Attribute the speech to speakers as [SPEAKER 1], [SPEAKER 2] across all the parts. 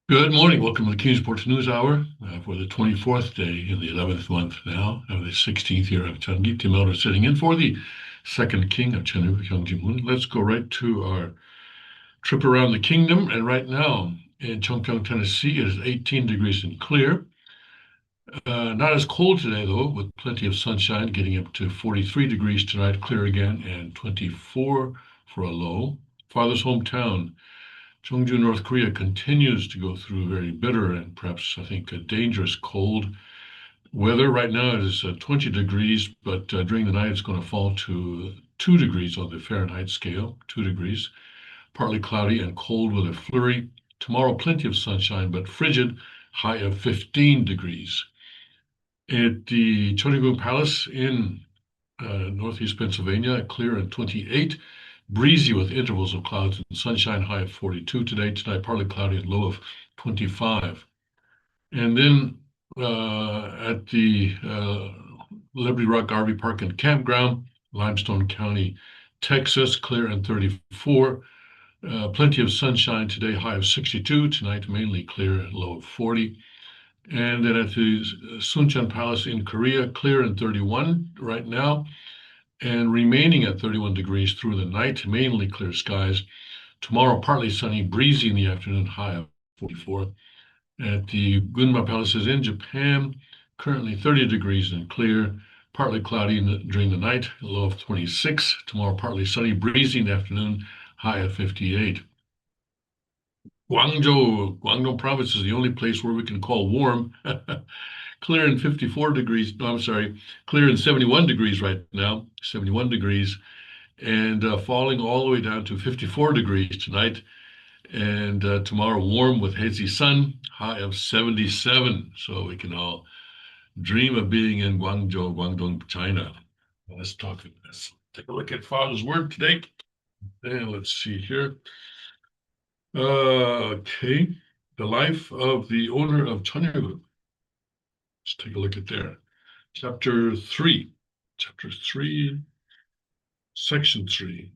[SPEAKER 1] Good morning. Welcome to the Kingsport News Hour for the 24th day in the 11th month now of the 16th year of Changi. Tim Elder sitting in for the second king of Chenu, Hyung Ji-moon. Let's go right to our trip around the kingdom. And right now in Chongpyeong, Tennessee, it is 18 degrees and clear. Not as cold today, though, with plenty of sunshine, getting up to 43 degrees tonight, clear again, and 24 for a low. Father's hometown, Jeongju, North Korea continues to go through very bitter and perhaps, I think, a dangerous cold weather. Right now it is 20 degrees, but during the night it's going to fall to 2 degrees on the Fahrenheit scale, 2 degrees. Partly cloudy and cold with a flurry. Tomorrow, plenty of sunshine, but frigid, high of 15 degrees. At the Cheongguk Palace in northeast Pennsylvania, clear and 28. Breezy with intervals of clouds and sunshine, high of 42 today. Tonight, partly cloudy and low of 25. And then at the Liberty Rock RV Park and Campground, Limestone County, Texas, clear and 34. Plenty of sunshine today, high of 62. Tonight, mainly clear, low of 40. And then at the Suncheon Palace in Korea, clear and 31 right now, and remaining at 31 degrees through the night, mainly clear skies. Tomorrow, partly sunny, breezy in the afternoon, high of 44. At the Gunma Palaces in Japan, currently 30 degrees and clear, partly cloudy during the night, low of 26. Tomorrow, partly sunny, breezy in the afternoon, high of 58. Guangdong province is the only place where we can call warm. Clear in 54 degrees. No, I'm sorry, clear in 71 degrees right now, 71 degrees, and falling all the way down to 54 degrees tonight. And tomorrow, warm with hazy sun, high of 77. So we can all dream of being in Guangzhou, Guangdong, China. Let's take a look at Father's Word today. And let's see here. Okay, the life of the owner of Cheongguk. Let's take a look at there. Chapter 3, Section 3.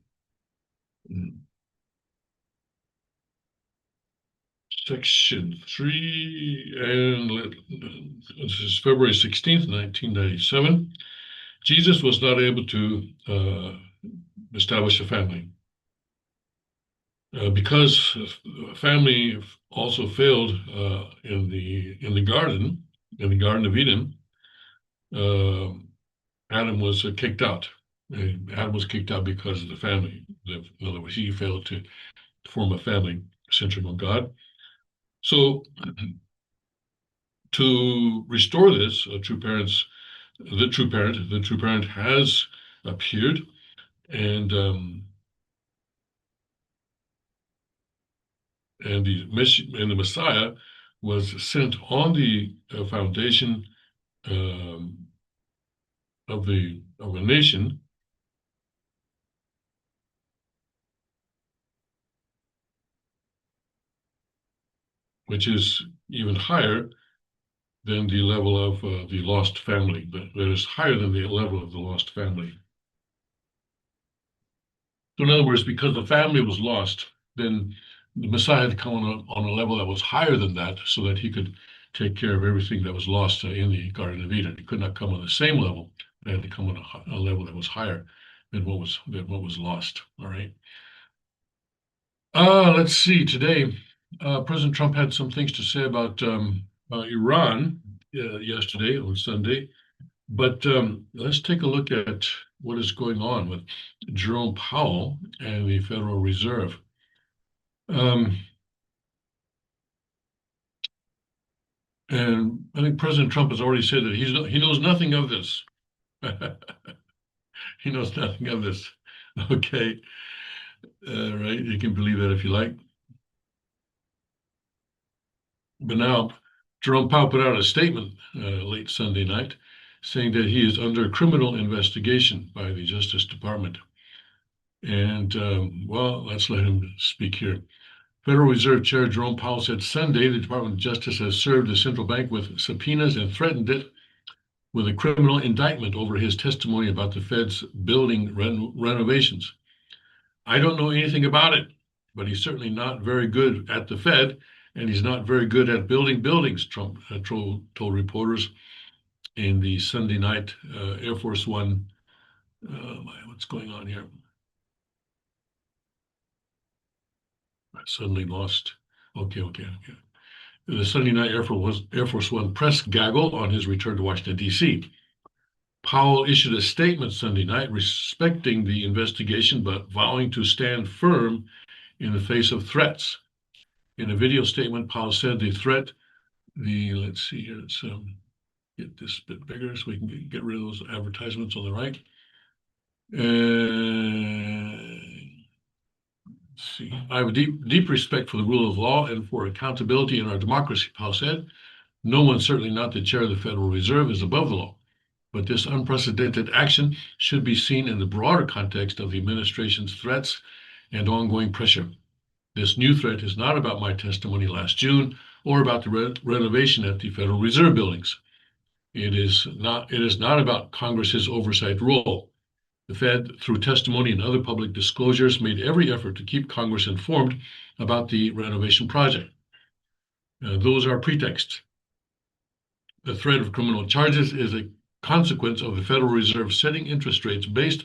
[SPEAKER 1] Section 3, and this is February 16th, 1997. Jesus was not able to establish a family. Because family also failed in the Garden of Eden, Adam was kicked out. Adam was kicked out because of the family. In other words, he failed to form a family centered on God. So, to restore this, the true parent has appeared, and the Messiah was sent on the foundation of a nation, which is even higher than the level of the lost family, that is higher than the level of the lost family. So in other words, because the family was lost, then the Messiah had to come on a level that was higher than that so that he could take care of everything that was lost in the Garden of Eden. He could not come on the same level. He had to come on a level that was higher than what was lost. All right. Let's see. Today, President Trump had some things to say about Iran yesterday on Sunday. But let's take a look at what is going on with Jerome Powell and the Federal Reserve. And I think President Trump has already said that he knows nothing of this. He knows nothing of this. Okay. Right. You can believe that if you like. But now, Jerome Powell put out a statement late Sunday night saying that he is under criminal investigation by the Justice Department. And well, let's let him speak here. Federal Reserve Chair Jerome Powell said Sunday the Department of Justice has served the central bank with subpoenas and threatened it with a criminal indictment over his testimony about the Fed's building renovations. I don't know anything about it, but he's certainly not very good at the Fed, and he's not very good at building buildings, Trump told reporters in the Sunday night Air Force One. What's going on here? I suddenly lost. Okay. The Sunday night Air Force One press gaggle on his return to Washington, D.C. Powell issued a statement Sunday night respecting the investigation, but vowing to stand firm in the face of threats. In a video statement, Powell said let's see here, let's get this bit bigger so we can get rid of those advertisements on the right. Let's see. I have a deep respect for the rule of law and for accountability in our democracy, Powell said. No one, certainly not the chair of the Federal Reserve, is above the law. But this unprecedented action should be seen in the broader context of the administration's threats and ongoing pressure. This new threat is not about my testimony last June or about the renovation at the Federal Reserve buildings. It is not about Congress's oversight role. The Fed, through testimony and other public disclosures, made every effort to keep Congress informed about the renovation project. Those are pretexts. The threat of criminal charges is a consequence of the Federal Reserve setting interest rates based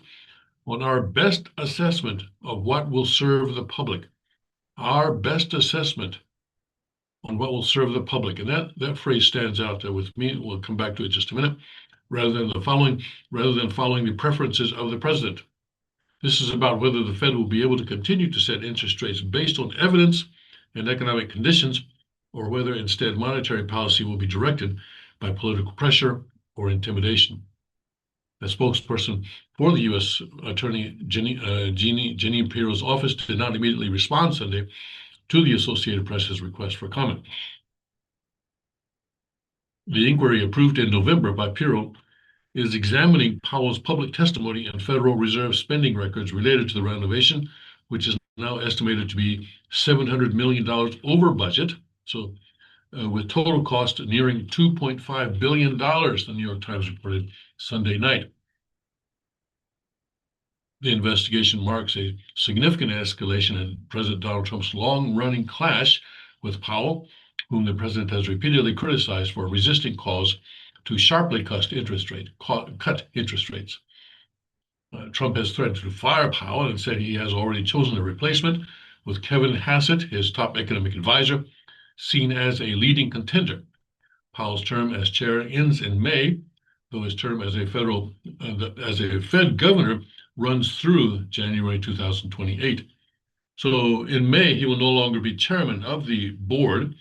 [SPEAKER 1] on our best assessment of what will serve the public. Our best assessment on what will serve the public. And that phrase stands out there with me. We'll come back to it in just a minute. Rather than following the preferences of the president. This is about whether the Fed will be able to continue to set interest rates based on evidence and economic conditions, or whether instead monetary policy will be directed by political pressure or intimidation. The spokesperson for the U.S. Attorney Jeanine Pirro's office did not immediately respond Sunday to the Associated Press's request for comment. The inquiry approved in November by Pirro is examining Powell's public testimony and Federal Reserve spending records related to the renovation, which is now estimated to be $700 million over budget. So with total cost nearing $2.5 billion, the New York Times reported Sunday night. The investigation marks a significant escalation in President Donald Trump's long-running clash with Powell, whom the president has repeatedly criticized for resisting calls to sharply cut interest rates. Trump has threatened to fire Powell and said he has already chosen a replacement, with Kevin Hassett, his top economic advisor, seen as a leading contender. Powell's term as chair ends in May, though his term as a Fed governor runs through January 2028. So in May, he will no longer be chairman of the board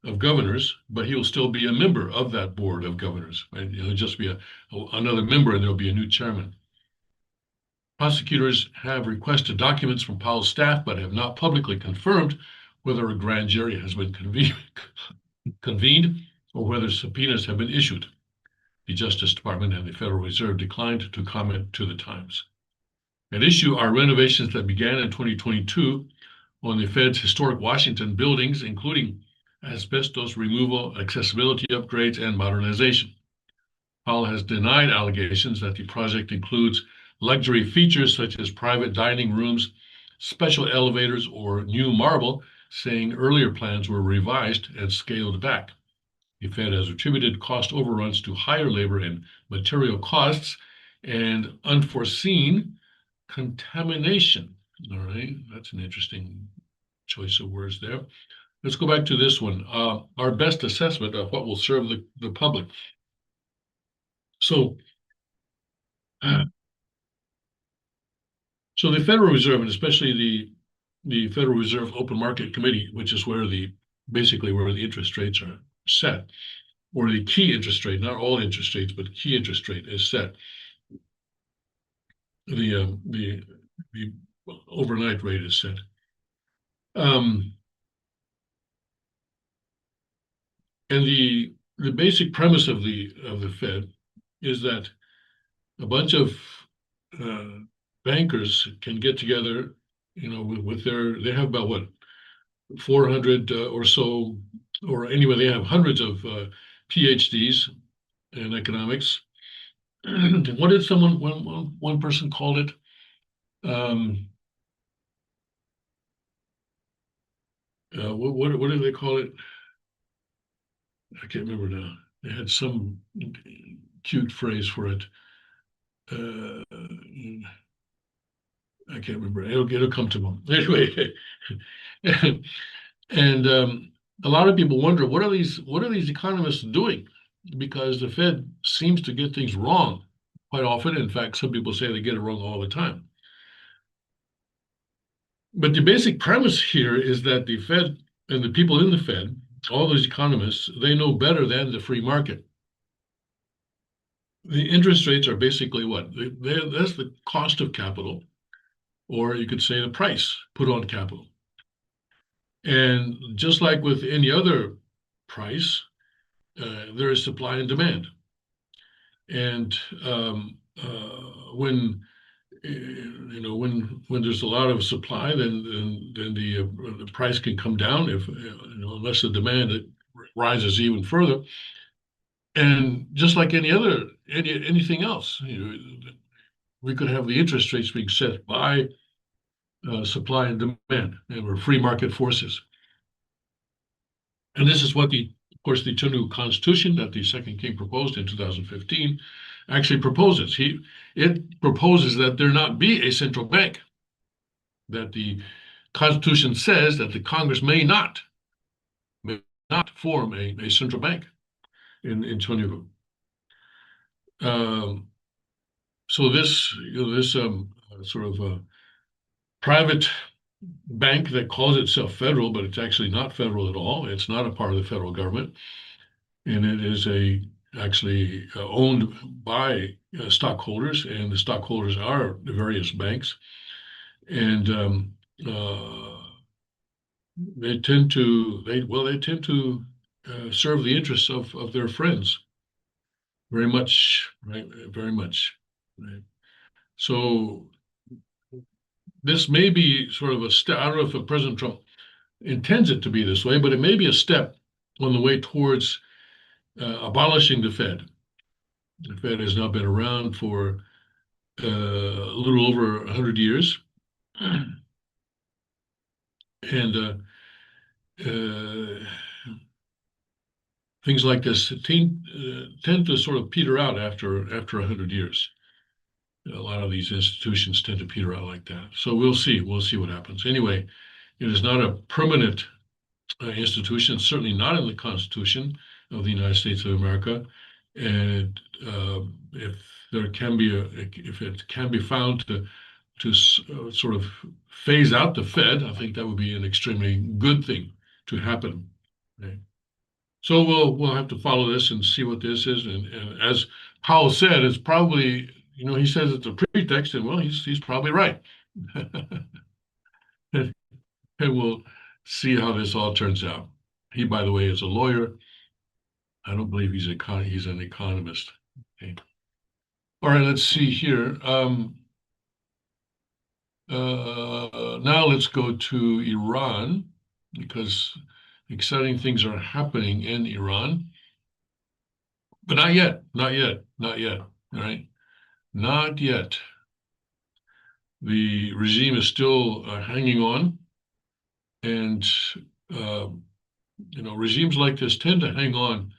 [SPEAKER 1] of governors, but he will still be a member of that board of governors. Right? He'll just be another member, and there'll be a new chairman. Prosecutors have requested documents from Powell's staff, but have not publicly confirmed whether a grand jury has been convened or whether subpoenas have been issued. The Justice Department and the Federal Reserve declined to comment to the Times. At issue are renovations that began in 2022 on the Fed's historic Washington buildings, including asbestos removal, accessibility upgrades, and modernization. Powell has denied allegations that the project includes luxury features such as private dining rooms, special elevators, or new marble, saying earlier plans were revised and scaled back. The Fed has attributed cost overruns to higher labor and material costs and unforeseen contamination. All right, that's an interesting choice of words there. Let's go back to this one. Our best assessment of what will serve the public. So the Federal Reserve, and especially the Federal Reserve Open Market Committee, which is basically where the interest rates are set, or the key interest rate, not all interest rates, but key interest rate is set. The overnight rate is set. And the basic premise of the Fed is that a bunch of bankers can get together, with they have about 400 or so, or anyway, they have hundreds of PhDs in economics. What did one person called it? what do they call it? I can't remember now. They had some cute phrase for it. Uh, I can't remember. It'll come to me. Anyway, and a lot of people wonder what are these economists doing? Because the Fed seems to get things wrong quite often. In fact, some people say they get it wrong all the time. But the basic premise here is that the Fed and the people in the Fed, all those economists, they know better than the free market. The interest rates are basically what? That's the cost of capital, or you could say the price put on capital. And just like with any other price, there is supply and demand. And when when there's a lot of supply, then the price can come down if unless the demand rises even further. And just like anything else, we could have the interest rates being set by supply and demand, or free market forces. And this is what of course, the new constitution that the second king proposed in 2015 actually proposes. It proposes that there not be a central bank, that the Constitution says that the Congress may not form a central bank in Tunisia. So this sort of private bank that calls itself federal, but it's actually not federal at all. It's not a part of the federal government, and it is actually owned by stockholders, and the stockholders are the various banks, and they tend to serve the interests of their friends very much, right? Very much, right? So this may be sort of a step. I don't know if President Trump intends it to be this way, but it may be a step on the way towards abolishing the Fed. The Fed has now been around for a little over 100 years, and things like this tend to sort of peter out after 100 years. A lot of these institutions tend to peter out like that. So we'll see. We'll see what happens. Anyway, it is not a permanent institution, certainly not in the Constitution of the United States of America. And if it can be found to sort of phase out the Fed, I think that would be an extremely good thing to happen. Right? So we'll have to follow this and see what this is. And as Powell said, it's probably, he says it's a pretext, and well, he's probably right. And we'll see how this all turns out. He, by the way, is a lawyer. I don't believe he's an economist. Okay. All right, let's see here. Now let's go to Iran, because exciting things are happening in Iran. But not yet, not yet, not yet, all right? Not yet. The regime is still hanging on, and regimes like this tend to hang on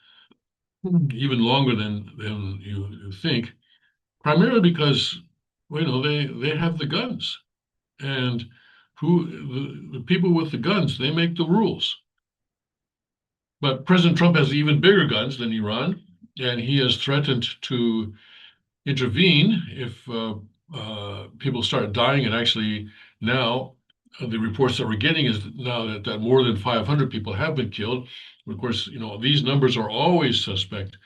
[SPEAKER 1] even longer than you think, primarily because they have the guns, and the people with the guns, they make the rules. But President Trump has even bigger guns than Iran, and he has threatened to intervene if people start dying. And actually, now the reports that we're getting is now that more than 500 people have been killed. Of course, these numbers are always suspect.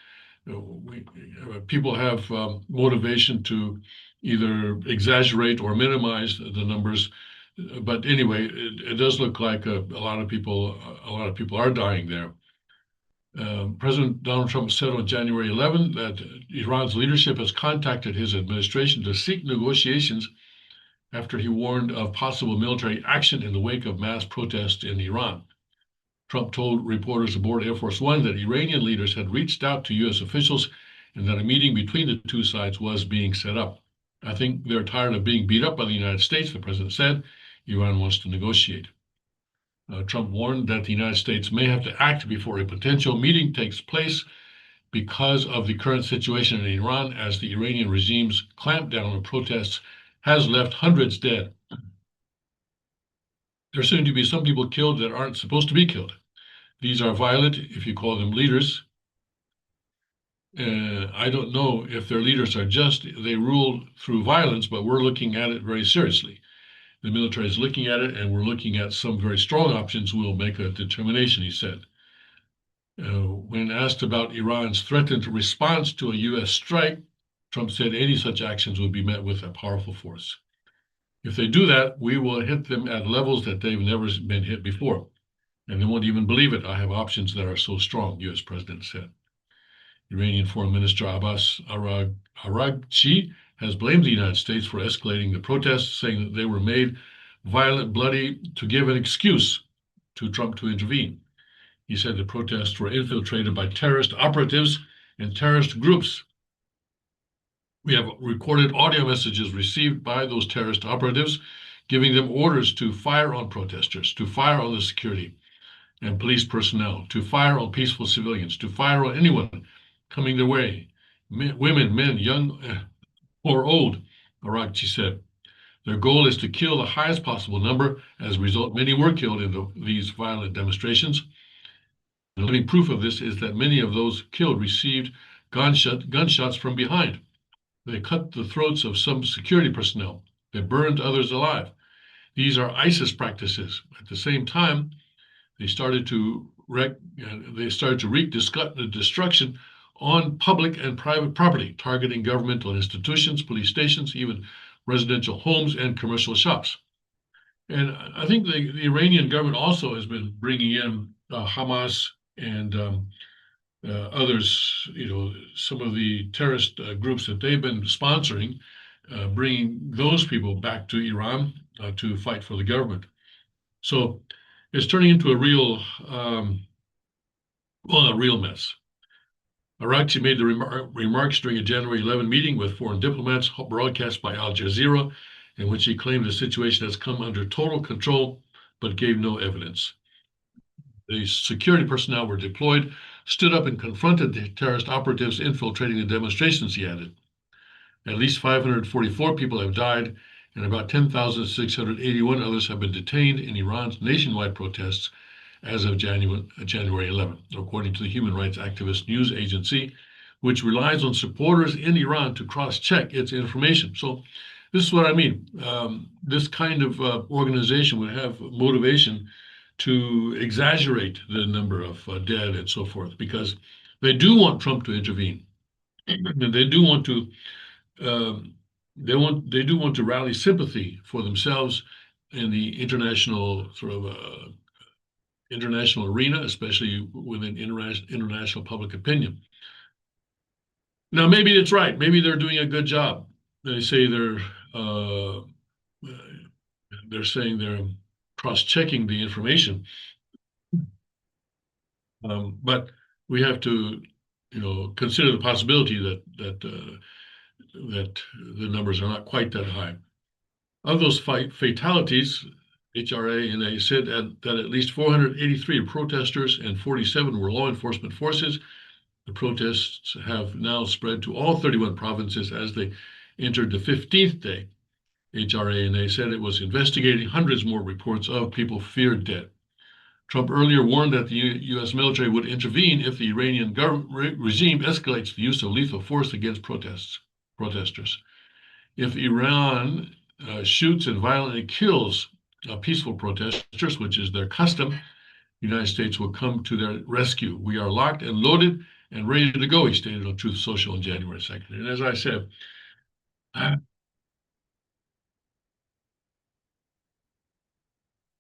[SPEAKER 1] People have motivation to either exaggerate or minimize the numbers. But anyway, it does look like a lot of people are dying there. President Donald Trump said on January 11 that Iran's leadership has contacted his administration to seek negotiations after he warned of possible military action in the wake of mass protests in Iran. Trump told reporters aboard Air Force One that Iranian leaders had reached out to U.S. officials and that a meeting between the two sides was being set up. I think they're tired of being beat up by the United States, the president said. Iran wants to negotiate. Trump warned that the United States may have to act before a potential meeting takes place because of the current situation in Iran, as the Iranian regime's clampdown on protests has left hundreds dead. There seem to be some people killed that aren't supposed to be killed. These are violent, if you call them leaders. I don't know if their leaders are just, they rule through violence, but we're looking at it very seriously. The military is looking at it, and we're looking at some very strong options. We'll make a determination, he said. When asked about Iran's threatened response to a U.S. strike, Trump said any such actions would be met with a powerful force. If they do that, we will hit them at levels that they've never been hit before. And they won't even believe it. I have options that are so strong, U.S. President said. Iranian Foreign Minister Abbas Araghchi has blamed the United States for escalating the protests, saying that they were made violent, bloody, to give an excuse to Trump to intervene. He said the protests were infiltrated by terrorist operatives and terrorist groups. We have recorded audio messages received by those terrorist operatives, giving them orders to fire on protesters, to fire on the security and police personnel, to fire on peaceful civilians, to fire on anyone coming their way, women, men, young or old, Araghchi said. Their goal is to kill the highest possible number. As a result, many were killed in these violent demonstrations. The living proof of this is that many of those killed received gunshots from behind. They cut the throats of some security personnel. They burned others alive. These are ISIS practices. At the same time, they started to wreak destruction on public and private property, targeting governmental institutions, police stations, even residential homes and commercial shops. And I think the Iranian government also has been bringing in Hamas and others, some of the terrorist groups that they've been sponsoring, bringing those people back to Iran to fight for the government. So it's turning into a real, a real mess. Araghchi made the remarks during a January 11 meeting with foreign diplomats broadcast by Al Jazeera, in which he claimed the situation has come under total control, but gave no evidence. The security personnel were deployed, stood up and confronted the terrorist operatives infiltrating the demonstrations, he added. At least 544 people have died, and about 10,681 others have been detained in Iran's nationwide protests as of January 11, according to the human rights activist news agency, which relies on supporters in Iran to cross-check its information. So this is what I mean. This kind of organization would have motivation to exaggerate the number of dead and so forth, because they do want Trump to intervene. And they do want to they do want to rally sympathy for themselves in the international international arena, especially within international public opinion. Now, maybe it's right. Maybe they're doing a good job. They say they're saying they're cross-checking the information, but we have to, consider the possibility that the numbers are not quite that high. Of those fatalities, HRANA said that at least 483 protesters and 47 were law enforcement forces. The protests have now spread to all 31 provinces as they entered the 15th day. HRANA said it was investigating hundreds more reports of people feared dead. Trump earlier warned that the U.S. military would intervene if the Iranian regime escalates the use of lethal force against protesters. If Iran shoots and violently kills peaceful protesters, which is their custom, the United States will come to their rescue. We are locked and loaded and ready to go, he stated on Truth Social on January 2nd. And as I said, the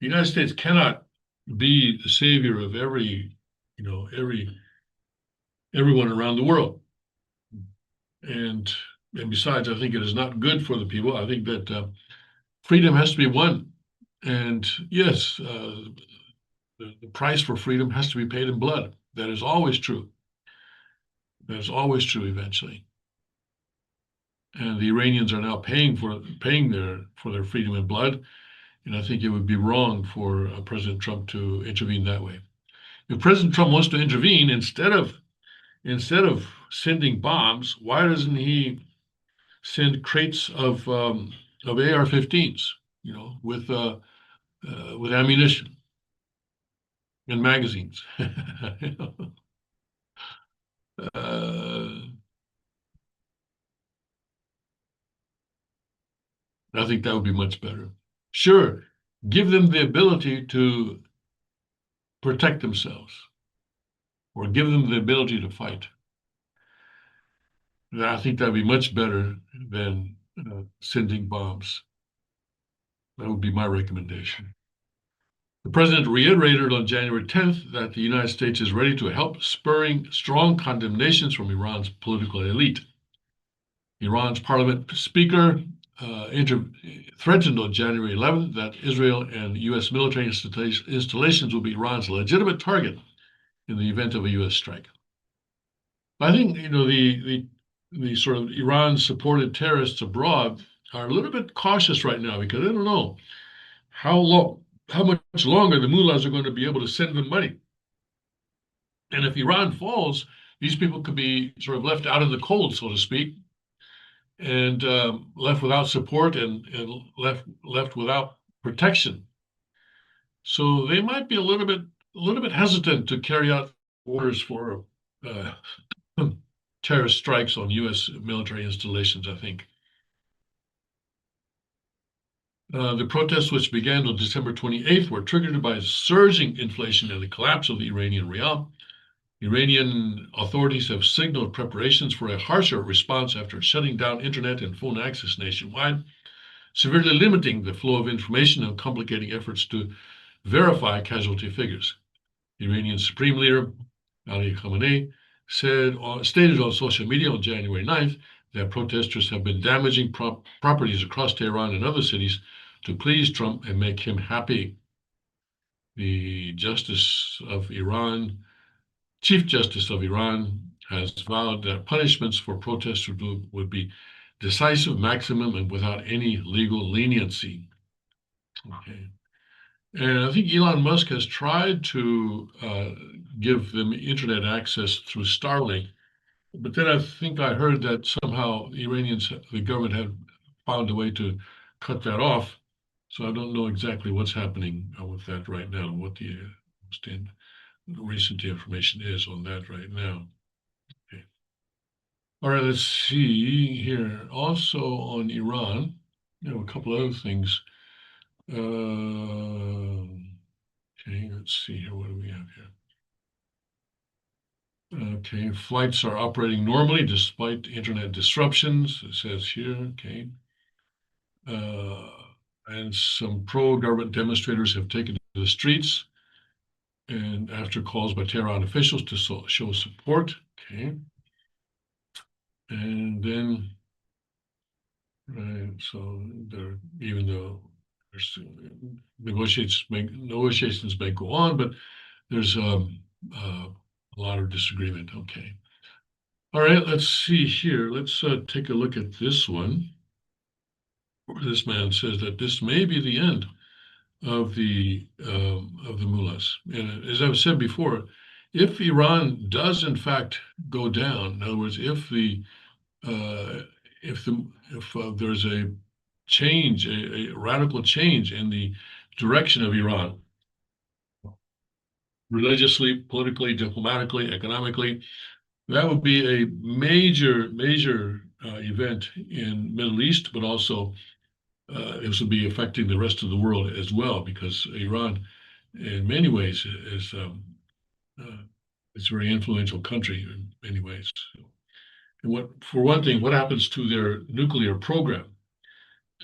[SPEAKER 1] United States cannot be the savior of everyone around the world. And besides, I think it is not good for the people. I think that freedom has to be won. And yes, the price for freedom has to be paid in blood. That is always true. That is always true eventually. And the Iranians are now paying for their freedom in blood. And I think it would be wrong for President Trump to intervene that way. If President Trump wants to intervene, instead of sending bombs, why doesn't he send crates of AR-15s, with ammunition and magazines? uh, I think that would be much better. Sure, give them the ability to protect themselves or give them the ability to fight. I think that'd be much better than sending bombs. That would be my recommendation. The president reiterated on January 10th that the United States is ready to help, spurring strong condemnations from Iran's political elite. Iran's parliament speaker threatened on January 11th that Israel and U.S. military installations will be Iran's legitimate target in the event of a U.S. strike. I think the sort of Iran-supported terrorists abroad are a little bit cautious right now because they don't know how much longer the mullahs are going to be able to send them money. And if Iran falls, these people could be sort of left out in the cold, so to speak, and left without support and left without protection. So they might be a little bit hesitant to carry out orders for terrorist strikes on U.S. military installations, I think. The protests, which began on December 28th, were triggered by surging inflation and the collapse of the Iranian rial. Iranian authorities have signaled preparations for a harsher response after shutting down internet and phone access nationwide, severely limiting the flow of information and complicating efforts to verify casualty figures. Iranian Supreme Leader Ali Khamenei stated on social media on January 9th that protesters have been damaging properties across Tehran and other cities to please Trump and make him happy. The Chief Justice of Iran has vowed that punishments for protesters would be decisive, maximum, and without any legal leniency. Okay. And I think Elon Musk has tried to give them internet access through Starlink, but then I think I heard that somehow the government had found a way to cut that off. So I don't know exactly what's happening with that right now, what the recent information is on that right now. Okay. All right, let's see here. Also on Iran, a couple other things. Okay, let's see here. What do we have here? Okay, flights are operating normally despite internet disruptions, it says here. Okay. And some pro-government demonstrators have taken to the streets and after calls by Tehran officials to show support. Okay. And then, right, so even though there's negotiations may go on, but there's a lot of disagreement. Okay. All right, let's see here. Let's take a look at this one. This man says that this may be the end of the mullahs. And as I've said before, if Iran does in fact go down, in other words, if there's a change, a radical change in the direction of Iran, religiously, politically, diplomatically, economically, that would be a major event in Middle East, but also this would be affecting the rest of the world as well, because Iran, in many ways, is it's a very influential country in many ways. And for one thing, what happens to their nuclear program?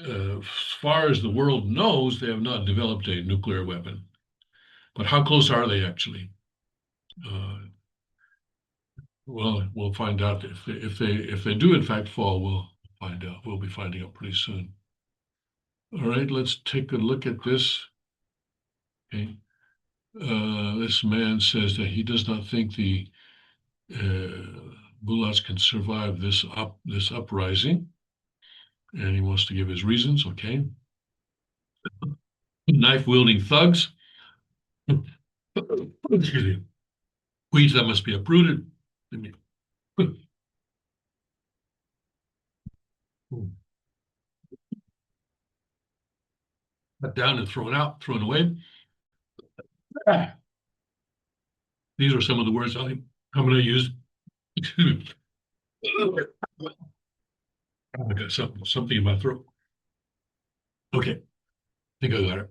[SPEAKER 1] As far as the world knows, they have not developed a nuclear weapon. But how close are they actually? Well, we'll find out if they do in fact fall. We'll find out. We'll be finding out pretty soon. All right, let's take a look at this. Okay, this man says that he does not think the mullahs can survive this uprising, and he wants to give his reasons. Okay. knife-wielding thugs, excuse me, weeds that must be uprooted, cut down and thrown out, thrown away. These are some of the words I'm going to use. Excuse me. I got something in my throat. Okay, I think I got it.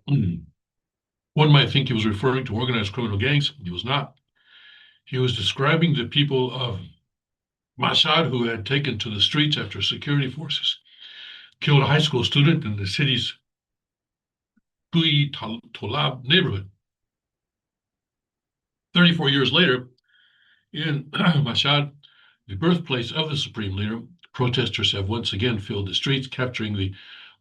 [SPEAKER 1] One might think he was referring to organized criminal gangs. He was not. He was describing the people of Mashhad who had taken to the streets after security forces killed a high school student in the city's Kui Tolab neighborhood. 34 years later, in Mashhad, the birthplace of the supreme leader, protesters have once again filled the streets, capturing the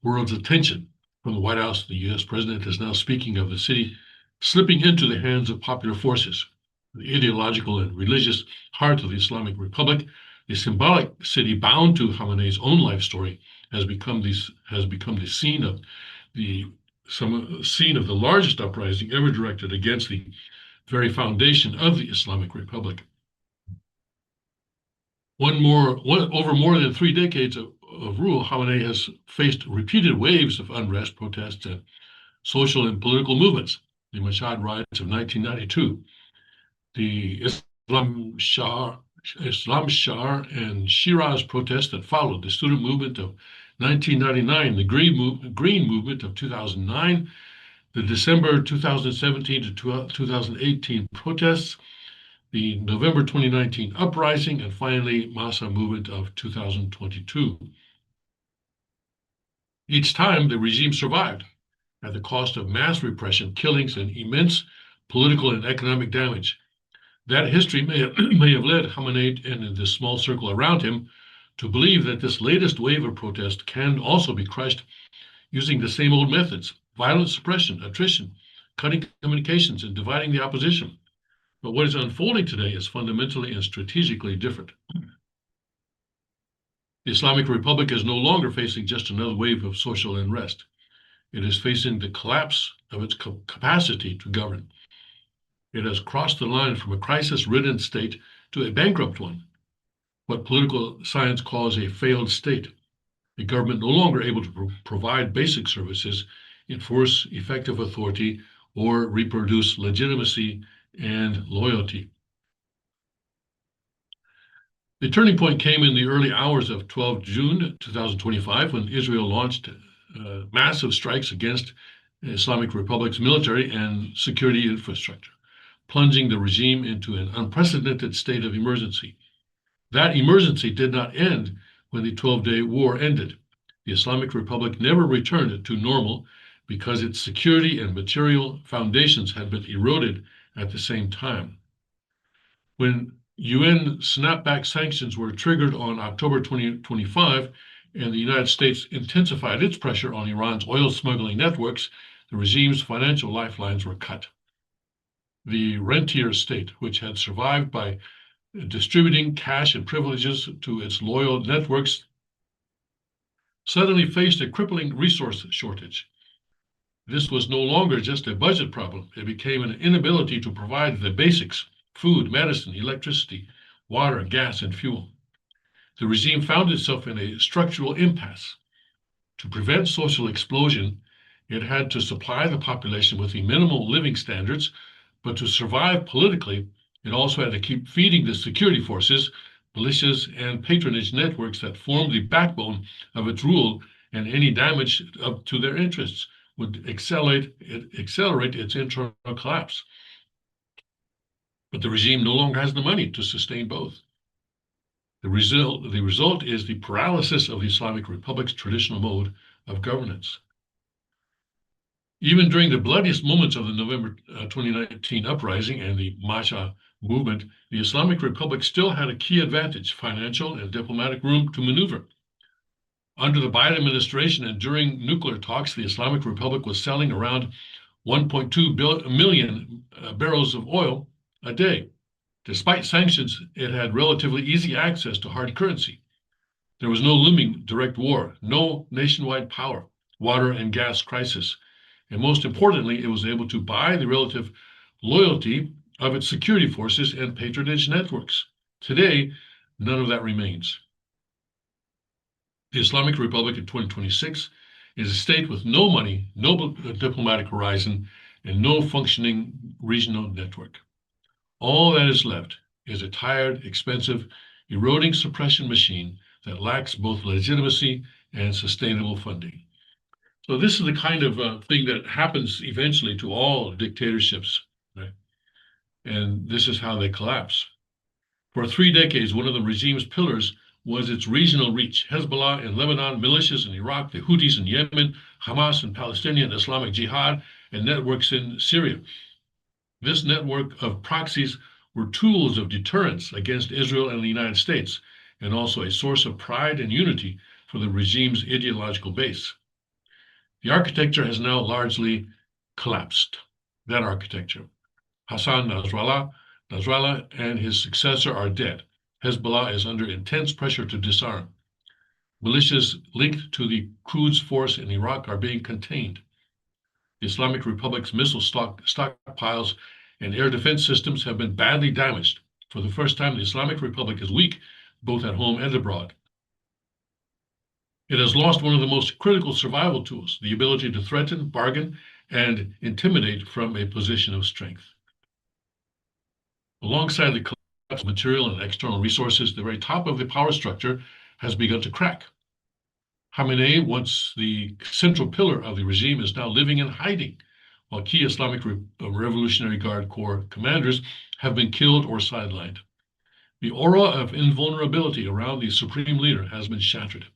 [SPEAKER 1] world's attention. From the White House, the U.S. president is now speaking of the city slipping into the hands of popular forces. The ideological and religious heart of the Islamic Republic, the symbolic city bound to Khamenei's own life story, has become the scene of the largest uprising ever directed against the very foundation of the Islamic Republic. Over more than 3 decades of rule, Khamenei has faced repeated waves of unrest, protests, and social and political movements. The Mashhad riots of 1992, the Islam Shar and Shiraz protests that followed, the student movement of 1999, the Green Movement of 2009, the December 2017 to 2018 protests, the November 2019 uprising, and finally, Massa movement of 2022. Each time, the regime survived at the cost of mass repression, killings, and immense political and economic damage. That history may have led Khamenei and the small circle around him to believe that this latest wave of protest can also be crushed using the same old methods: violent suppression, attrition, cutting communications, and dividing the opposition. But what is unfolding today is fundamentally and strategically different. The Islamic Republic is no longer facing just another wave of social unrest. It is facing the collapse of its capacity to govern. It has crossed the line from a crisis-ridden state to a bankrupt one, what political science calls a failed state, a government no longer able to provide basic services, enforce effective authority, or reproduce legitimacy and loyalty. The turning point came in the early hours of 12 June 2025 when Israel launched massive strikes against Islamic Republic's military and security infrastructure, plunging the regime into an unprecedented state of emergency. That emergency did not end when the 12-day war ended. The Islamic Republic never returned to normal because its security and material foundations had been eroded at the same time. When UN snapback sanctions were triggered on October 2025, and the United States intensified its pressure on Iran's oil smuggling networks, the regime's financial lifelines were cut. The rentier state, which had survived by distributing cash and privileges to its loyal networks, suddenly faced a crippling resource shortage. This was no longer just a budget problem. It became an inability to provide the basics: food, medicine, electricity, water, gas, and fuel. The regime found itself in a structural impasse. To prevent social explosion, it had to supply the population with the minimal living standards, but to survive politically, it also had to keep feeding the security forces, militias, and patronage networks that formed the backbone of its rule, and any damage to their interests would accelerate its internal collapse. But the regime no longer has the money to sustain both. The result is the paralysis of the Islamic Republic's traditional mode of governance. Even during the bloodiest moments of the November 2019 uprising and the Masha movement, the Islamic Republic still had a key advantage: financial and diplomatic room to maneuver. Under the Biden administration and during nuclear talks, the Islamic Republic was selling around 1.2 million barrels of oil a day. Despite sanctions, it had relatively easy access to hard currency. There was no looming direct war, no nationwide power, water and gas crisis, And most importantly, it was able to buy the relative loyalty of its security forces and patronage networks. Today, none of that remains. The Islamic Republic in 2026 is a state with no money, no diplomatic horizon, and no functioning regional network. All that is left is a tired, expensive, eroding suppression machine that lacks both legitimacy and sustainable funding. So this is the kind of thing that happens eventually to all dictatorships, right? And this is how they collapse. For 3 decades, one of the regime's pillars was its regional reach. Hezbollah in Lebanon, militias in Iraq, the Houthis in Yemen, Hamas and Palestinian Islamic Jihad, and networks in Syria. This network of proxies were tools of deterrence against Israel and the United States, and also a source of pride and unity for the regime's ideological base. The architecture has now largely collapsed. That architecture. Hassan Nasrallah and his successor are dead. Hezbollah is under intense pressure to disarm. Militias linked to the Quds force in Iraq are being contained. The Islamic Republic's missile stockpiles and air defense systems have been badly damaged. For the first time, the Islamic Republic is weak, both at home and abroad. It has lost one of the most critical survival tools, the ability to threaten, bargain, and intimidate from a position of strength. Alongside the collapse of material and external resources, the very top of the power structure has begun to crack. Khamenei, once the central pillar of the regime, is now living in hiding, while key Islamic Revolutionary Guard Corps commanders have been killed or sidelined. The aura of invulnerability around the supreme leader has been shattered.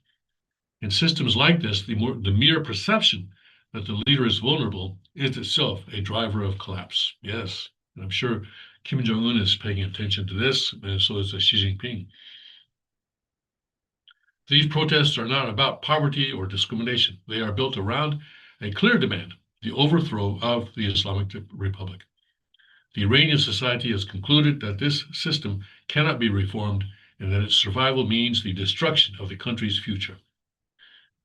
[SPEAKER 1] In systems like this, the mere perception that the leader is vulnerable is itself a driver of collapse. Yes, and I'm sure Kim Jong-un is paying attention to this, and so is Xi Jinping. These protests are not about poverty or discrimination. They are built around a clear demand, the overthrow of the Islamic Republic. The Iranian society has concluded that this system cannot be reformed and that its survival means the destruction of the country's future.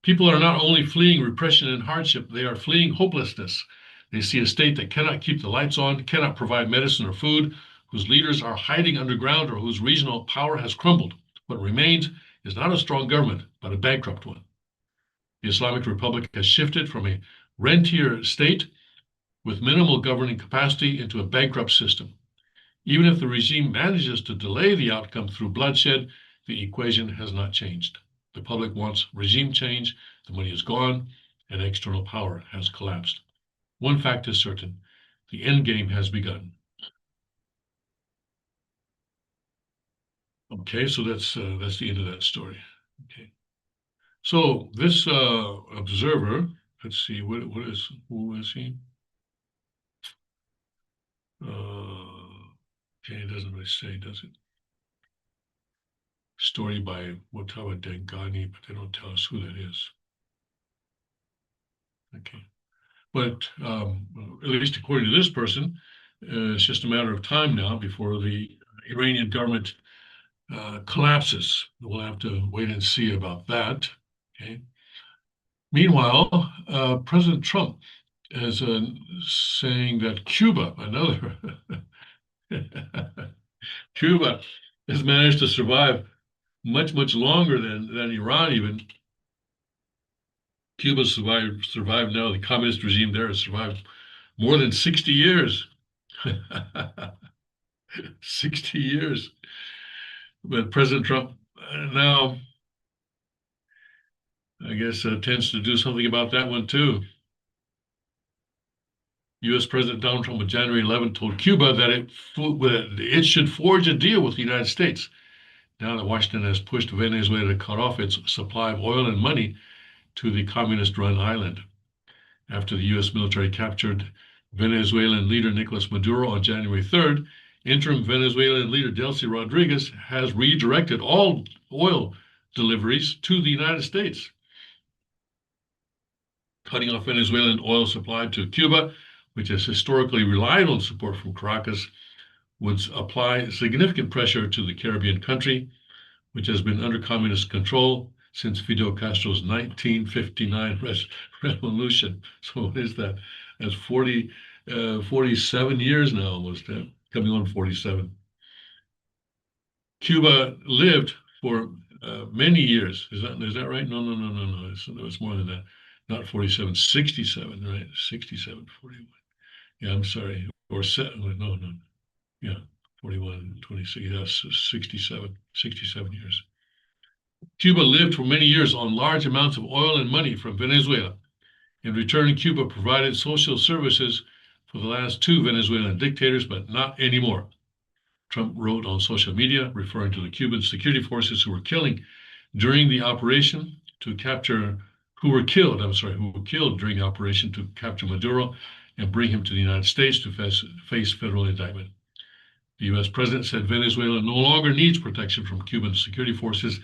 [SPEAKER 1] People are not only fleeing repression and hardship, they are fleeing hopelessness. They see a state that cannot keep the lights on, cannot provide medicine or food, whose leaders are hiding underground, or whose regional power has crumbled. What remains is not a strong government, but a bankrupt one. The Islamic Republic has shifted from a rentier state with minimal governing capacity into a bankrupt system. Even if the regime manages to delay the outcome through bloodshed, the equation has not changed. The public wants regime change, the money is gone, and external power has collapsed. One fact is certain, the end game has begun. Okay, so that's the end of that story. Okay, so this observer, let's see, who is he? Okay, it doesn't really say, does it? Story by Motava Dengani, but they don't tell us who that is. Okay, but at least according to this person, it's just a matter of time now before the Iranian government collapses. We'll have to wait and see about that. Okay. Meanwhile, President Trump is saying that Cuba, another Cuba, has managed to survive much longer than Iran even. Cuba survived now. The communist regime there has survived more than 60 years. 60 years. But President Trump now, I guess, tends to do something about that one too. U.S. President Donald Trump on January 11 told Cuba that it should forge a deal with the United States. Now that Washington has pushed Venezuela to cut off its supply of oil and money to the communist-run island. After the U.S. military captured Venezuelan leader Nicolas Maduro on January 3rd, interim Venezuelan leader Delcy Rodriguez has redirected all oil deliveries to the United States. Cutting off Venezuelan oil supply to Cuba, which has historically relied on support from Caracas, would apply significant pressure to the Caribbean country, which has been under communist control since Fidel Castro's 1959 revolution. So what is that? That's 47 years now almost, coming on 47. Cuba lived for many years. Is that right? No. It's more than that. Not 47, 67, right? 67, 41. Yeah, I'm sorry. Or no. Yeah, 41, 26, yes, 67 years. Cuba lived for many years on large amounts of oil and money from Venezuela. In return, Cuba provided social services for the last two Venezuelan dictators, but not anymore. Trump wrote on social media, referring to the Cuban security forces who were during the operation to capture, who were killed during the operation to capture Maduro and bring him to the United States to face federal indictment. The U.S. president said Venezuela no longer needs protection from Cuban security forces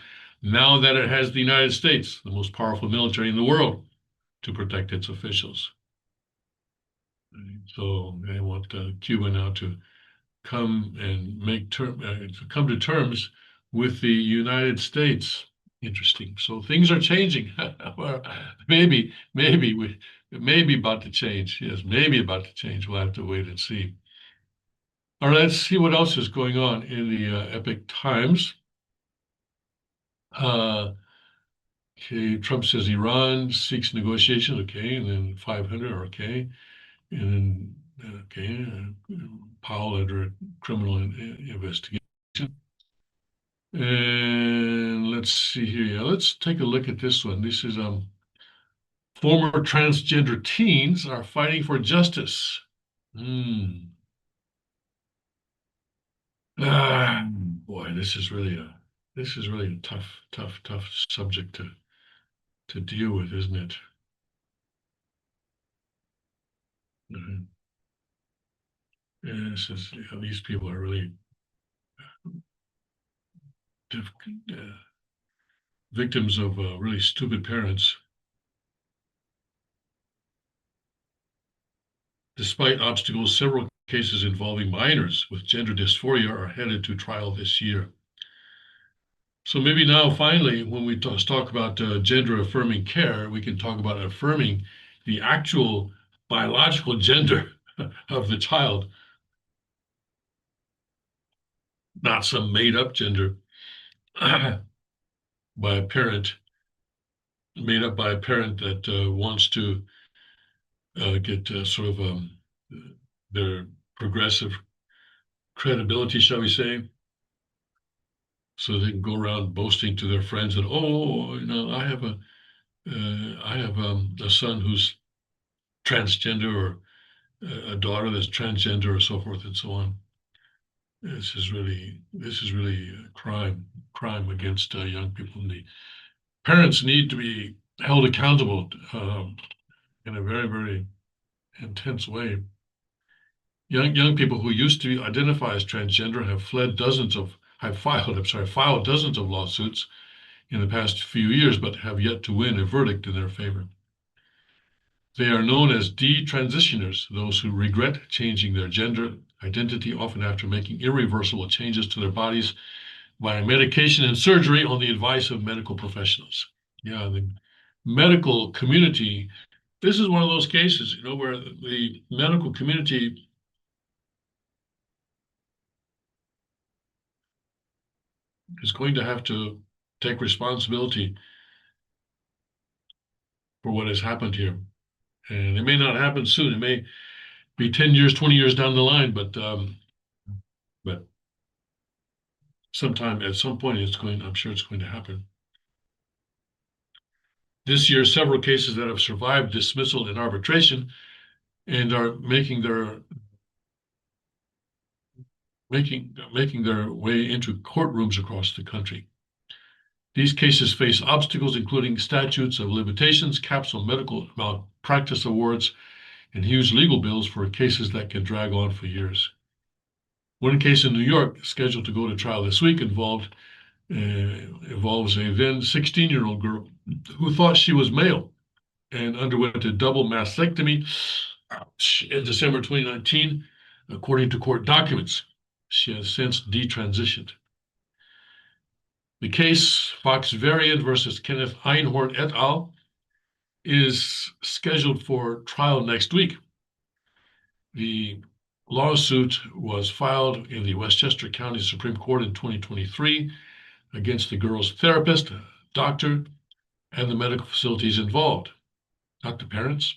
[SPEAKER 1] now that it has the United States, the most powerful military in the world, to protect its officials. So they want Cuba now to come and come to terms with the United States. Interesting. So things are changing. Well, maybe about to change. Yes, maybe about to change. We'll have to wait and see. All right, let's see what else is going on in the Epoch Times. Okay, Trump says Iran seeks negotiations. Okay, and then 500. Okay, and then Powell under criminal investigation. And let's see here. Yeah, let's take a look at this one. This is former transgender teens are fighting for justice. Boy, this is really a tough subject to deal with, isn't it? And this is, these people are really victims of really stupid parents. Despite obstacles, several cases involving minors with gender dysphoria are headed to trial this year. So maybe now, finally, when we talk about gender affirming care, we can talk about affirming the actual biological gender of the child, not some made up gender by a parent, made up by a parent that wants to get sort of their progressive credibility, shall we say, so they can go around boasting to their friends that, oh, I have a son who's transgender, or a daughter that's transgender, or so forth and so on. This is really a crime against young people. And the parents need to be held accountable in a very, very intense way. Young people who used to identify as transgender have filed dozens of lawsuits in the past few years, but have yet to win a verdict in their favor. They are known as detransitioners, those who regret changing their gender identity, often after making irreversible changes to their bodies via medication and surgery on the advice of medical professionals. Yeah, the medical community, this is one of those cases, where the medical community is going to have to take responsibility for what has happened here. And it may not happen soon. It may be 10 years, 20 years down the line, but at some point, I'm sure it's going to happen. This year, several cases that have survived dismissal in arbitration and are making their way into courtrooms across the country. These cases face obstacles, including statutes of limitations, caps on medical malpractice awards, and huge legal bills for cases that can drag on for years. One case in New York, scheduled to go to trial this week, involves a then 16-year-old girl who thought she was male and underwent a double mastectomy in December 2019, according to court documents. She has since detransitioned. The case, Fox Variant versus Kenneth Einhorn et al., is scheduled for trial next week. The lawsuit was filed in the Westchester County Supreme Court in 2023 against the girl's therapist, doctor, and the medical facilities involved, not the parents.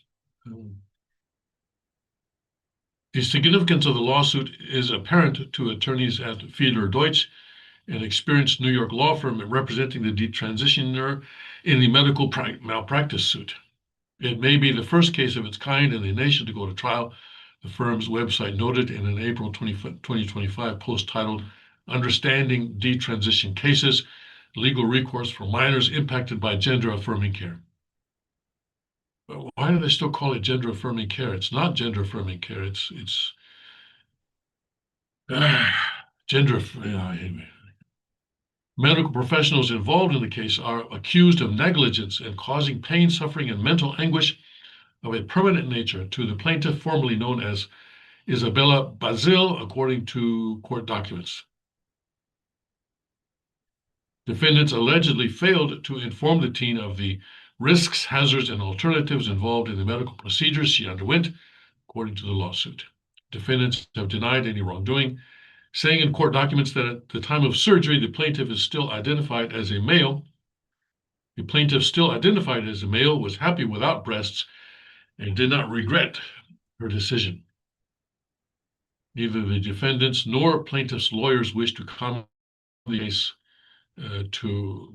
[SPEAKER 1] The significance of the lawsuit is apparent to attorneys at Fiedler Deutsch, an experienced New York law firm representing the detransitioner in the medical malpractice suit. It may be the first case of its kind in the nation to go to trial, the firm's website noted in an April 2025 post titled Understanding Detransition Cases, Legal Recourse for Minors Impacted by Gender-Affirming Care. But why do they still call it gender-affirming care? It's not gender-affirming care. It's gender. Anyway. Medical professionals involved in the case are accused of negligence and causing pain, suffering, and mental anguish of a permanent nature to the plaintiff, formerly known as Isabella Bazil, according to court documents. Defendants allegedly failed to inform the teen of the risks, hazards, and alternatives involved in the medical procedures she underwent, according to the lawsuit. Defendants have denied any wrongdoing, saying in court documents that at the time of surgery, the plaintiff is still identified as a male. The plaintiff, still identified as a male, was happy without breasts and did not regret her decision. Neither the defendants nor plaintiff's lawyers wish to comment on the case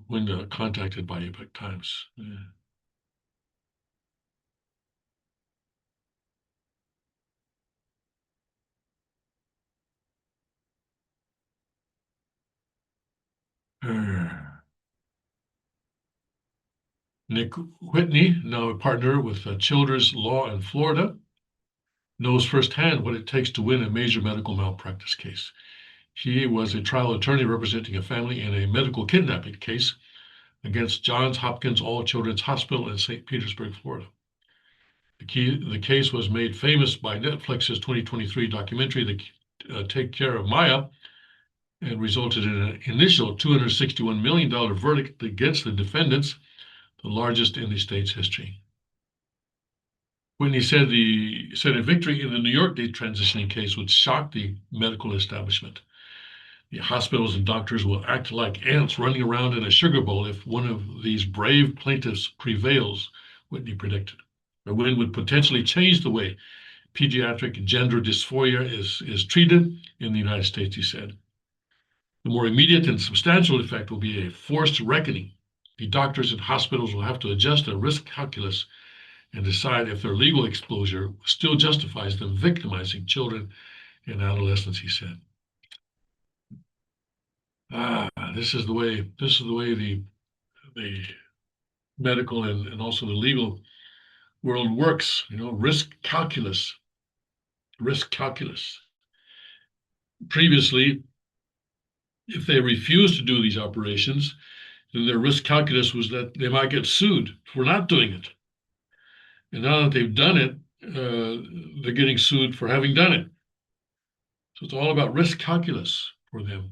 [SPEAKER 1] when contacted by Epoch Times. Nick Whitney, now a partner with Childers Law in Florida, knows firsthand what it takes to win a major medical malpractice case. He was a trial attorney representing a family in a medical kidnapping case against Johns Hopkins All Children's Hospital in St. Petersburg, Florida. The case was made famous by Netflix's 2023 documentary, Take Care of Maya, and resulted in an initial $261 million verdict against the defendants, the largest in the state's history. Whitney said a victory in the New York detransitioning case would shock the medical establishment. The hospitals and doctors will act like ants running around in a sugar bowl if one of these brave plaintiffs prevails, Whitney predicted. A win would potentially change the way pediatric gender dysphoria is treated in the United States, he said. The more immediate and substantial effect will be a forced reckoning. The doctors and hospitals will have to adjust their risk calculus and decide if their legal exposure still justifies them victimizing children and adolescents, he said. This is the way the medical and also the legal world works. Risk calculus. Previously, if they refused to do these operations, then their risk calculus was that they might get sued for not doing it. And now that they've done it, they're getting sued for having done it. So it's all about risk calculus for them.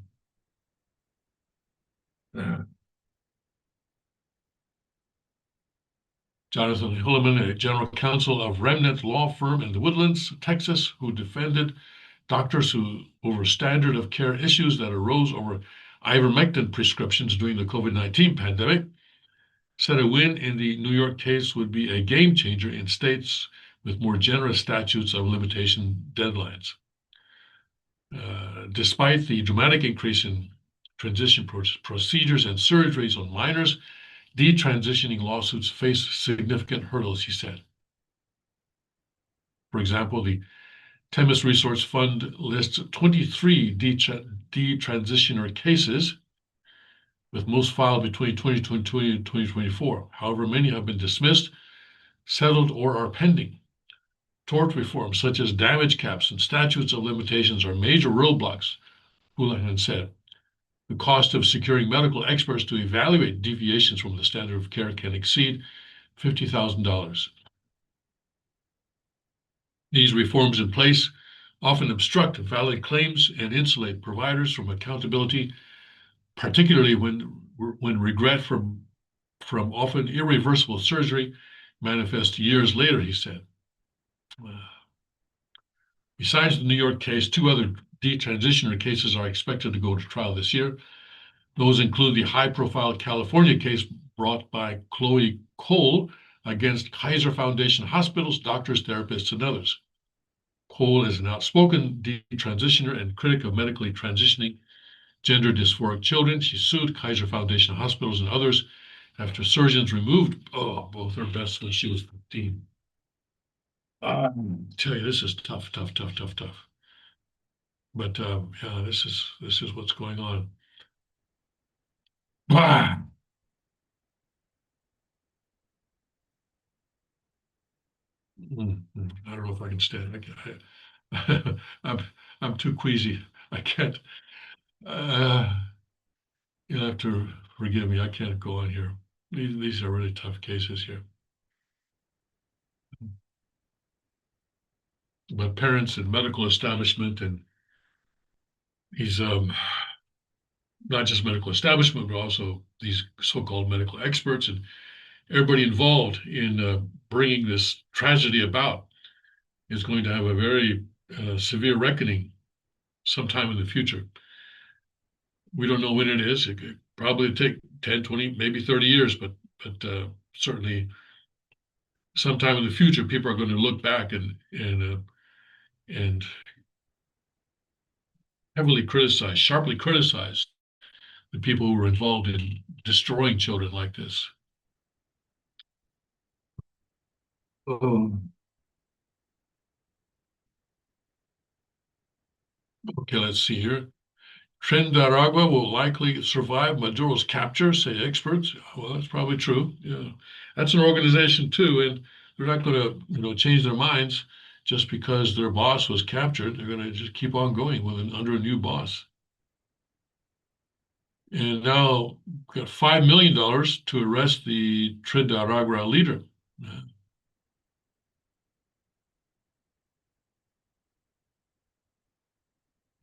[SPEAKER 1] Jonathan Hilleman, a general counsel of Remnant Law Firm in the Woodlands, Texas, who defended doctors over standard of care issues that arose over ivermectin prescriptions during the COVID-19 pandemic, said a win in the New York case would be a game changer in states with more generous statutes of limitation deadlines. Despite the dramatic increase in transition procedures and surgeries on minors, detransitioning lawsuits face significant hurdles, he said. For example, the Temis Resource Fund lists 23 detransitioner cases, with most filed between 2020 and 2024. However, many have been dismissed, settled, or are pending. Tort reforms such as damage caps and statutes of limitations are major roadblocks, Houlihan said. The cost of securing medical experts to evaluate deviations from the standard of care can exceed $50,000. These reforms in place often obstruct valid claims and insulate providers from accountability, particularly when when regret from often irreversible surgery manifests years later, he said. Uh, Besides the New York case, two other detransitioner cases are expected to go to trial this year. Those include the high-profile California case brought by Chloe Cole against Kaiser Foundation hospitals, doctors, therapists, and others. Cole is an outspoken detransitioner and critic of medically transitioning gender dysphoric children. She sued Kaiser Foundation hospitals and others after surgeons removed both her breasts when she was 15. I tell you, this is tough, tough, tough, tough, tough. But yeah, this is what's going on. Ah! I don't know if I can stand it. I'm I'm too queasy. I can't. Uh, you'll have to forgive me. I can't go on here. These are really tough cases here. But parents and medical establishment and these not just medical establishment, but also these so-called medical experts and everybody involved in bringing this tragedy about is going to have a very severe reckoning sometime in the future. We don't know when it is. It could probably take 10, 20, maybe 30 years, but certainly sometime in the future, people are going to look back and heavily criticize, sharply criticize the people who were involved in destroying children like this. Um, okay, let's see here. Trinidad will likely survive Maduro's capture, say experts. Well, that's probably true. Yeah, that's an organization too, and they're not going to, change their minds just because their boss was captured. They're going to just keep on going under a new boss. And now we've got $5 million to arrest the Trinidad leader.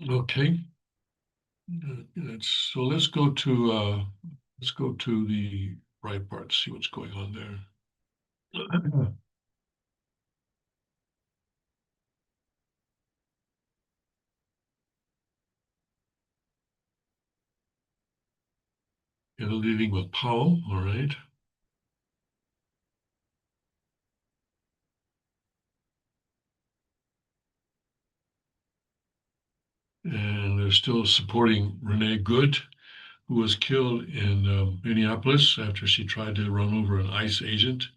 [SPEAKER 1] Okay, so let's go to the right part, see what's going on there. You're leading with Powell, all right. And they're still supporting Renee Good, who was killed in Minneapolis after she tried to run over an ICE agent.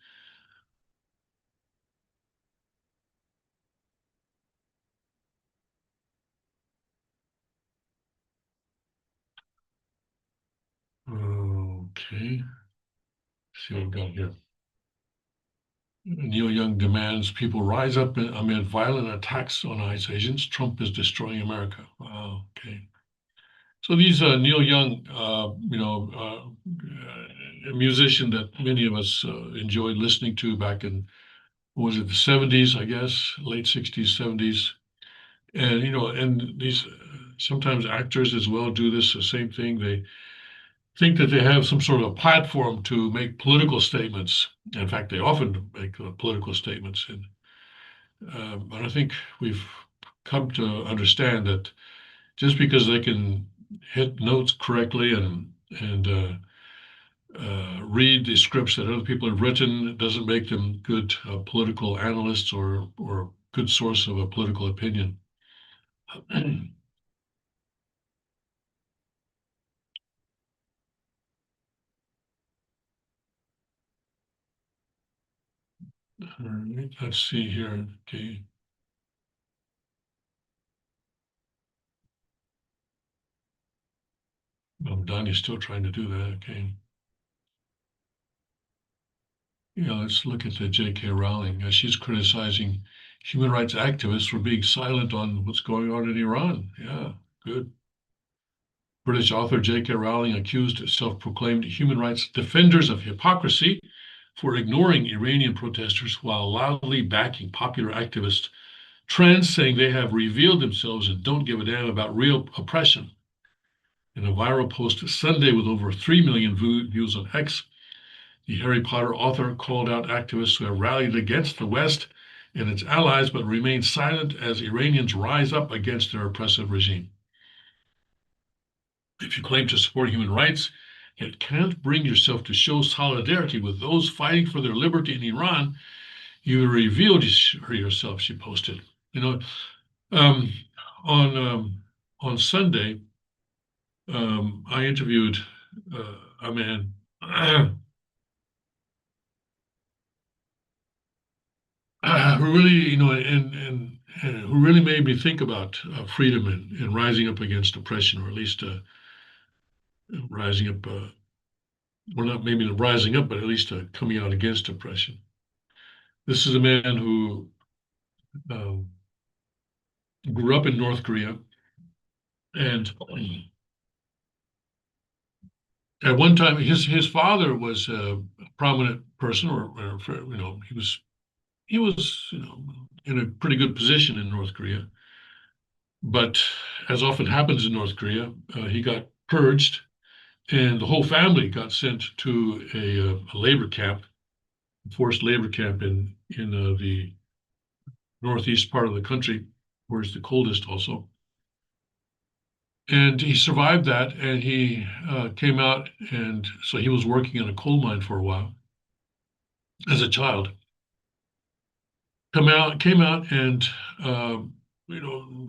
[SPEAKER 1] Okay, see what we've got here. Neil Young demands people rise up amid violent attacks on ICE agents. Trump is destroying America. Wow, okay. So these Neil Young, a musician that many of us enjoyed listening to back in, was it the 70s, I guess, late 60s, 70s. And, and these sometimes actors as well do this, the same thing. They think that they have some sort of a platform to make political statements. In fact, they often make political statements. And but I think we've come to understand that just because they can hit notes correctly and read the scripts that other people have written, it doesn't make them good political analysts or good source of a political opinion. All right, let's see here. Okay. Donnie's still trying to do that. Okay. Yeah, let's look at the J.K. Rowling. She's criticizing human rights activists for being silent on what's going on in Iran. Yeah, good. British author J.K. Rowling accused self-proclaimed human rights defenders of hypocrisy for ignoring Iranian protesters while loudly backing popular activist trends, saying they have revealed themselves and don't give a damn about real oppression. in a viral post Sunday with over 3 million views on X. The Harry Potter author called out activists who have rallied against the West and its allies, but remain silent as Iranians rise up against their oppressive regime. If you claim to support human rights, yet can't bring yourself to show solidarity with those fighting for their liberty in Iran, you revealed yourself, she posted. You know, um, on Sunday, I interviewed a man who really, and who really made me think about freedom and rising up against oppression, or at least rising up, well, not maybe rising up, but at least coming out against oppression. This is a man who um, grew up in North Korea, and at one time, his father was a prominent person, or he was in a pretty good position in North Korea. But as often happens in North Korea, he got purged, and the whole family got sent to a labor camp, forced labor camp in the northeast part of the country, where it's the coldest also. And he survived that, and he came out, and so he was working in a coal mine for a while as a child. Came out, and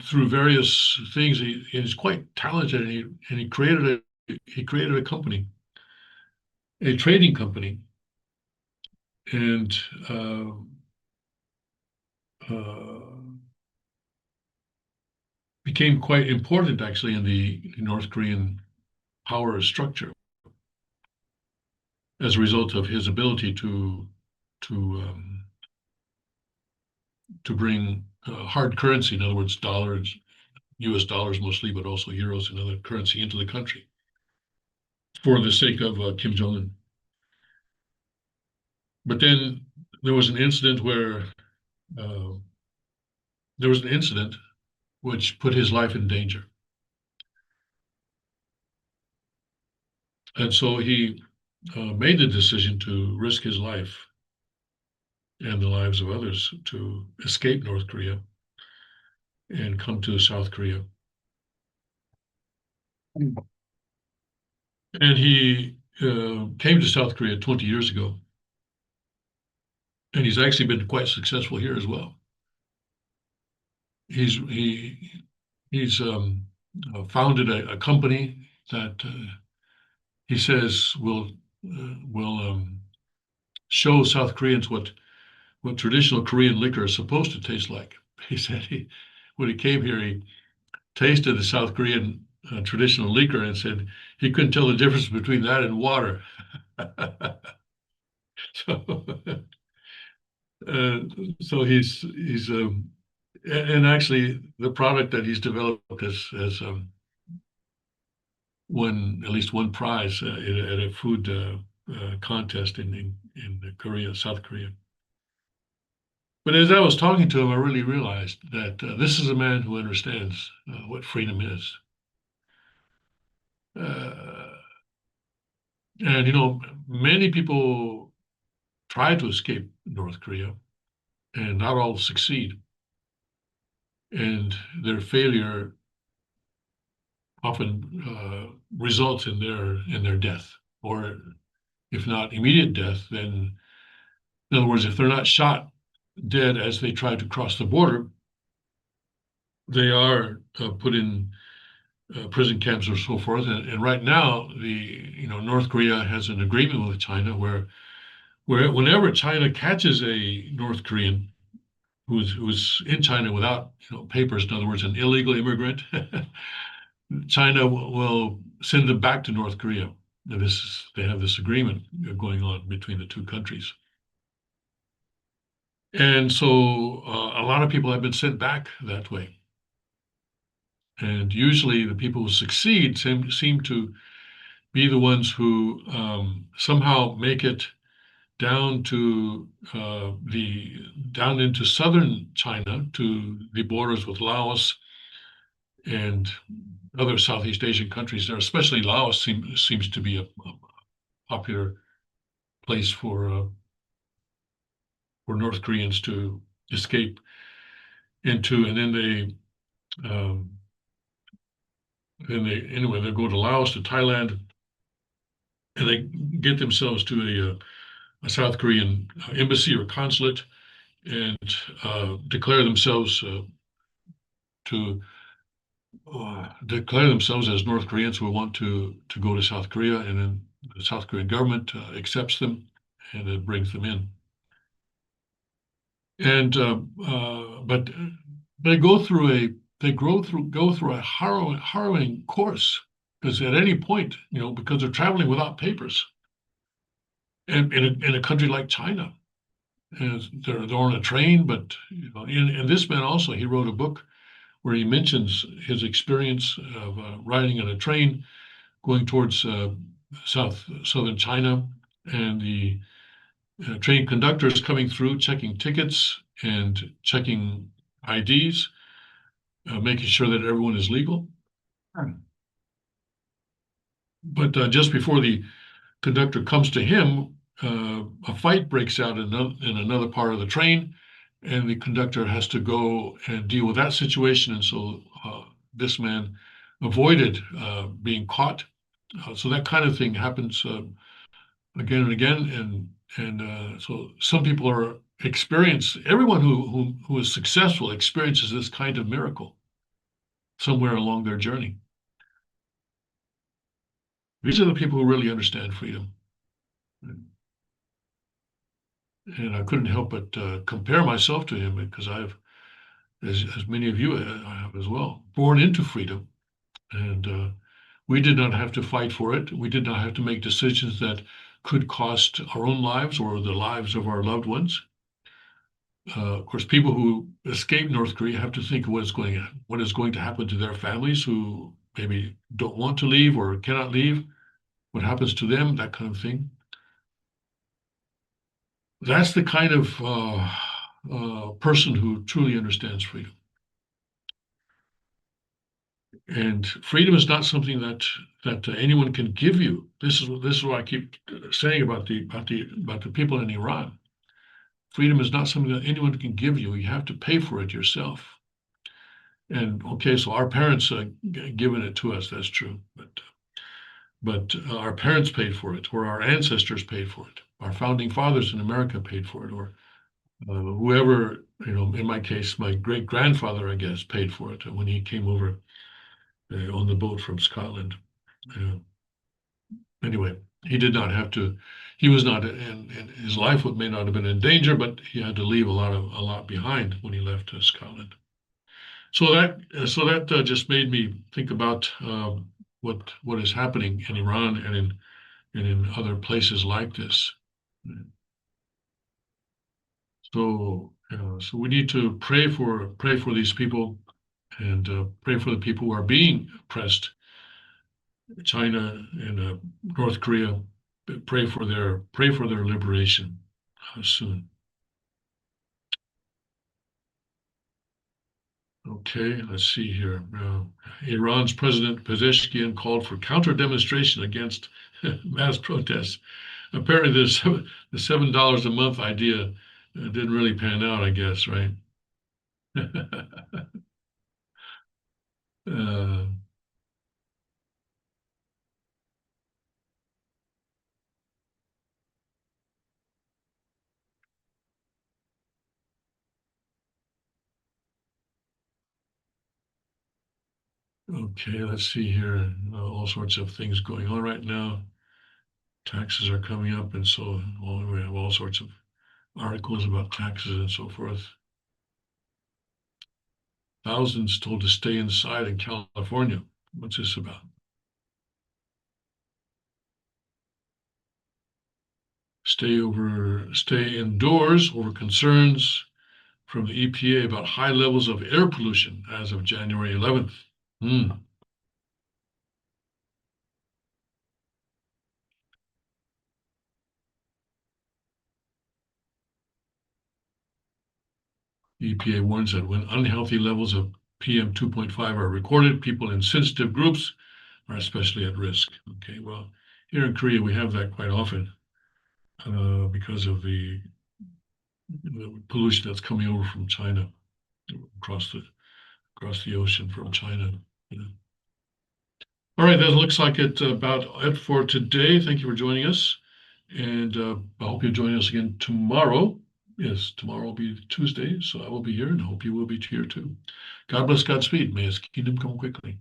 [SPEAKER 1] through various things, he's quite talented, and he created a company, a trading company, and uh, became quite important actually in the North Korean power structure as a result of his ability to um, to bring hard currency, in other words, dollars, U.S. dollars mostly, but also euros and other currency into the country for the sake of Kim Jong Un. But then there was an incident where uh, there was an incident which put his life in danger, and so he made the decision to risk his life and the lives of others to escape North Korea and come to South Korea. And he came to South Korea 20 years ago, and he's actually been quite successful here as well. He's founded a company that he says will show South Koreans what traditional Korean liquor is supposed to taste like. He said when he came here, he tasted the South Korean traditional liquor and said he couldn't tell the difference between that and water. so, uh, so and actually the product that he's developed has won at least one prize at a food contest in Korea, South Korea. But as I was talking to him, I really realized that this is a man who understands what freedom is. Uh, and many people try to escape North Korea, and not all succeed. And their failure often results in their death, or if not immediate death, then in other words, if they're not shot dead as they try to cross the border, they are put in prison camps or so forth. And right now, North Korea has an agreement with China where whenever China catches a North Korean who's in China without papers, in other words, an illegal immigrant, China will send them back to North Korea. And they have this agreement going on between the two countries. And so a lot of people have been sent back that way. And usually the people who succeed seem to be the ones who somehow make it down to down into southern China to the borders with Laos and other Southeast Asian countries there, especially Laos seems to be a popular place for North Koreans to escape into, and um, then they go to Laos, to Thailand, and they get themselves to a South Korean embassy or consulate and declare themselves to declare themselves as North Koreans who want to go to South Korea, and then the South Korean government accepts them and it brings them in. And but they go through a harrowing course, because at any point, because they're traveling without papers, and in a country like China, and they're on a train. But and this man also, he wrote a book where he mentions his experience of riding on a train going towards southern China, and the train conductors coming through, checking tickets and checking IDs, making sure that everyone is legal. But just before the conductor comes to him, a fight breaks out in another part of the train, and the conductor has to go and deal with that situation. And so this man avoided being caught. So that kind of thing happens again and again, and so some people are experience. Everyone who is successful experiences this kind of miracle somewhere along their journey. These are the people who really understand freedom. And I couldn't help but compare myself to him, because as many of you have as well, born into freedom, and we did not have to fight for it. We did not have to make decisions that could cost our own lives or the lives of our loved ones. Of course, people who escape North Korea have to think of what is going to happen to their families who maybe don't want to leave or cannot leave. What happens to them? That kind of thing. That's the kind of person who truly understands freedom. And freedom is not something that anyone can give you. This is what I keep saying about the people in Iran. Freedom is not something that anyone can give you. You have to pay for it yourself. And okay, so our parents given it to us. That's true, but our parents paid for it, or our ancestors paid for it. Our founding fathers in America paid for it, or whoever, in my case, my great grandfather, I guess, paid for it when he came over on the boat from Scotland. Uh, anyway, he did not have to. He was not, and his life may not have been in danger, but he had to leave a lot behind when he left Scotland. So that just made me think about what is happening in Iran and in other places like this. So we need to pray for these people, and pray for the people who are being oppressed, China and North Korea. Pray for their liberation soon. Okay, let's see here. Iran's President Pezeshkian called for counter demonstration against mass protests. Apparently, the $7 a month idea didn't really pan out, I guess, right? uh, okay, let's see here. All sorts of things going on right now. Taxes are coming up, and so we have all sorts of articles about taxes and so forth. Thousands told to stay inside in California. What's this about? Stay indoors over concerns from the EPA about high levels of air pollution as of January 11th. Hmm. EPA warns that when unhealthy levels of PM 2.5 are recorded. People in sensitive groups are especially at risk. Okay, well, here in Korea, we have that quite often because of the pollution that's coming over from China, across the ocean from China. You know. All right, that looks like it's about it for today. Thank you for joining us, and I hope you join us again tomorrow. Yes, tomorrow will be Tuesday, so I will be here, and hope you will be here too. God bless, Godspeed. May His kingdom come quickly.